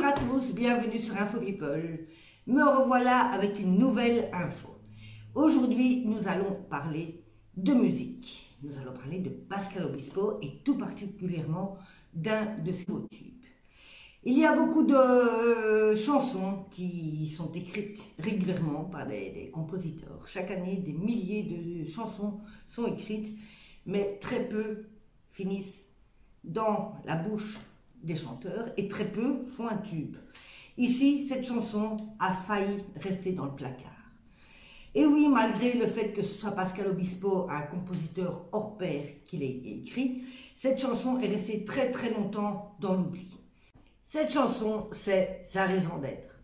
à tous, bienvenue sur Info People. Me revoilà avec une nouvelle info. Aujourd'hui, nous allons parler de musique. Nous allons parler de Pascal Obispo et tout particulièrement d'un de ses beaux tubes. Il y a beaucoup de chansons qui sont écrites régulièrement par des compositeurs. Chaque année, des milliers de chansons sont écrites, mais très peu finissent dans la bouche des chanteurs et très peu font un tube. Ici, cette chanson a failli rester dans le placard. Et oui, malgré le fait que ce soit Pascal Obispo, un compositeur hors pair, qui l'ait écrit, cette chanson est restée très très longtemps dans l'oubli. Cette chanson, c'est sa raison d'être.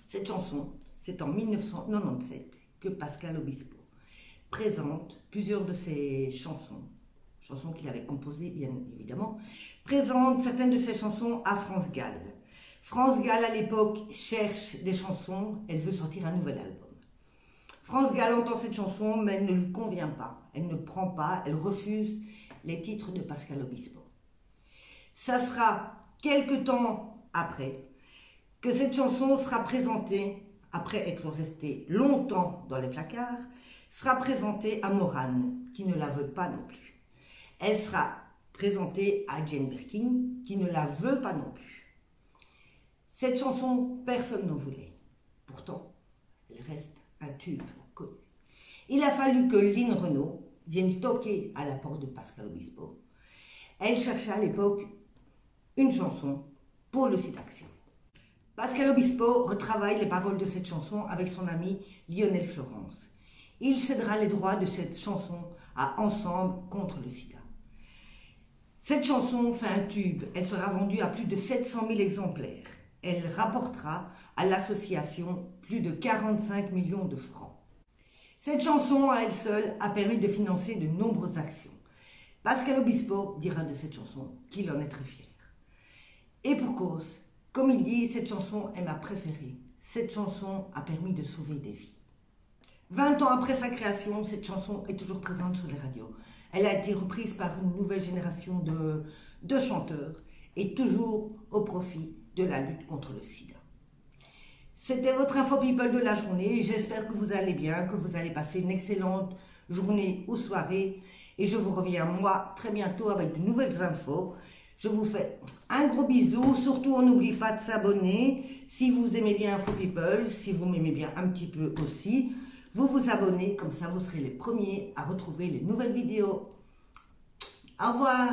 Cette chanson, c'est en 1997 que Pascal Obispo présente plusieurs de ses chansons qu'il avait composées bien évidemment, présente certaines de ses chansons à France Gall. France Gall à l'époque cherche des chansons, elle veut sortir un nouvel album. France Gall entend cette chanson mais elle ne lui convient pas, elle ne prend pas, elle refuse les titres de Pascal Obispo. Ça sera quelque temps après que cette chanson sera présentée, après être restée longtemps dans les placards, sera présentée à Morane, qui ne la veut pas non plus. Elle sera présentée à Jane Birkin, qui ne la veut pas non plus. Cette chanson, personne n'en voulait. Pourtant, elle reste un tube connu. Il a fallu que Lynn Renaud vienne toquer à la porte de Pascal Obispo. Elle cherchait à l'époque une chanson pour le site Action. Pascal Obispo retravaille les paroles de cette chanson avec son ami Lionel Florence. Il cédera les droits de cette chanson à Ensemble contre le sida. Cette chanson fait un tube, elle sera vendue à plus de 700 000 exemplaires. Elle rapportera à l'association plus de 45 millions de francs. Cette chanson, à elle seule, a permis de financer de nombreuses actions. Pascal Obispo dira de cette chanson qu'il en est très fier. Et pour cause, comme il dit, cette chanson est ma préférée. Cette chanson a permis de sauver des vies. 20 ans après sa création, cette chanson est toujours présente sur les radios. Elle a été reprise par une nouvelle génération de chanteurs et toujours au profit de la lutte contre le sida. C'était votre Info People de la journée. J'espère que vous allez bien, que vous allez passer une excellente journée ou soirée. Et je vous reviens, moi, très bientôt avec de nouvelles infos. Je vous fais un gros bisou. Surtout, on n'oublie pas de s'abonner. Si vous aimez bien Info People, si vous m'aimez bien un petit peu aussi, vous vous abonnez, comme ça vous serez les premiers à retrouver les nouvelles vidéos. Au revoir.